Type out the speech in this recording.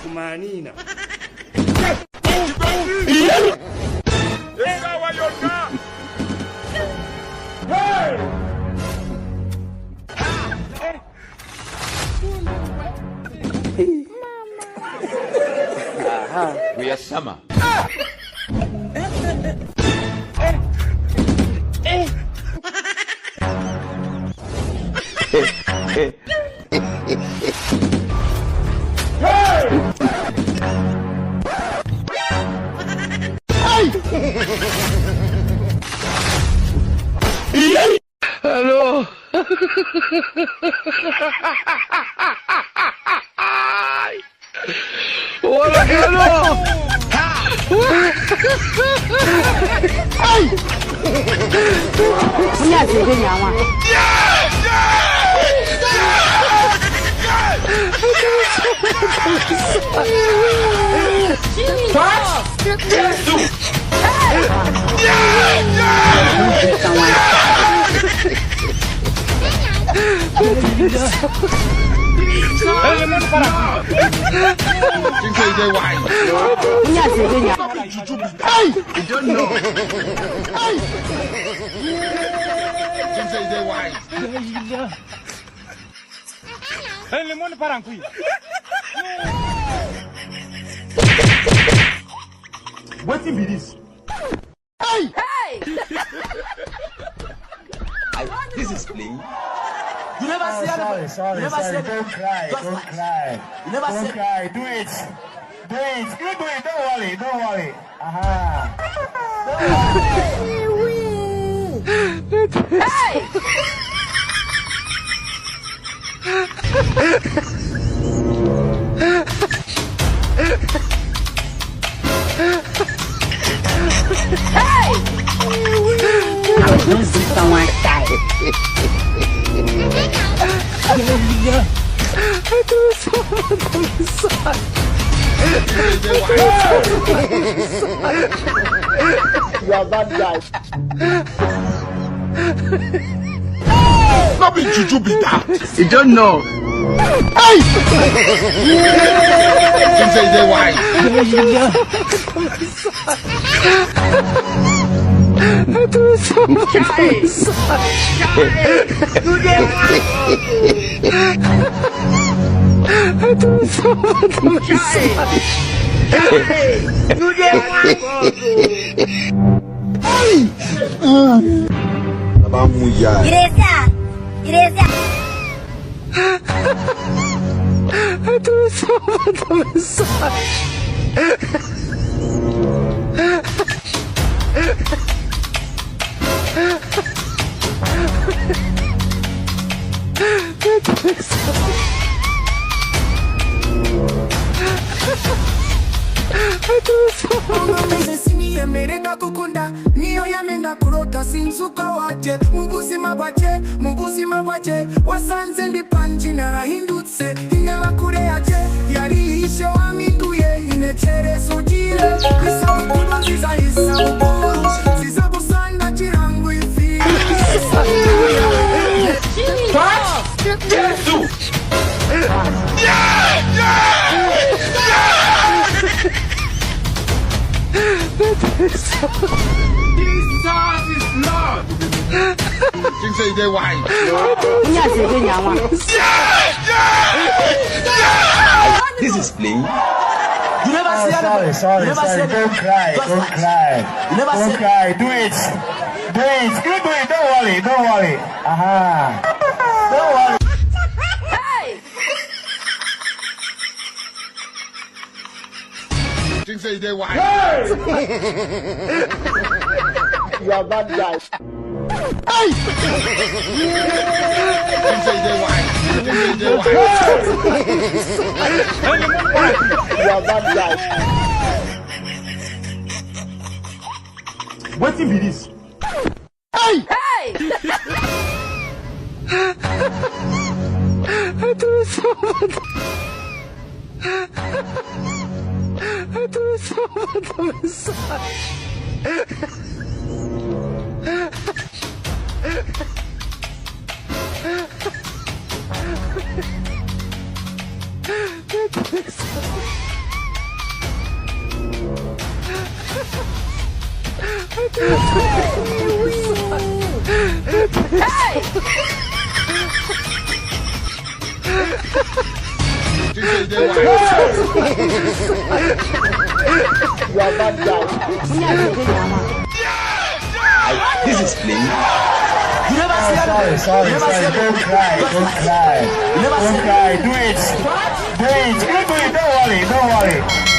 Kumanina. We are summer. Hello. Hola, hello.你俩谁跟娘吗？你俩谁跟娘？ You don't know. What in be this? This is playing. You never say anything. Sorry. Don't cry. Just Don't like- cry. You never Don't say. cry. Do it. Do it. You do it. Don't worry. Aha. Don't see someone die. You are bad guy. Not be juju be that. You don't know. You say they why. Mereka kukunda niyo yamenda kurota sinzuka waje mubuzi mabaje wasanze ndi panji narahindutse ingaba kure yaje yari ishe waminduye inecerezo gire isabukuru nziza isabukuru zizagusanga kirango ifi Jesus. Jesus is Lord. You say they why. 你俩谁跟娘吗？ This is playing. You never say anything. Sorry. You never say anything. Don't cry. Just Don't like- cry. You never Don't say. cry. Do it. Do it. You do it. Don't worry. Aha. Don't worry. You say they why. You are bad guy. You say they why. You say they why. You are bad guy. What in be this? Hey! DJ White. You are bad guy. This is playing. You never see Sorry, sorry, sorry. Don't cry, don't cry. Don't cry. Do it. Do it. You do it. Don't worry, don't worry.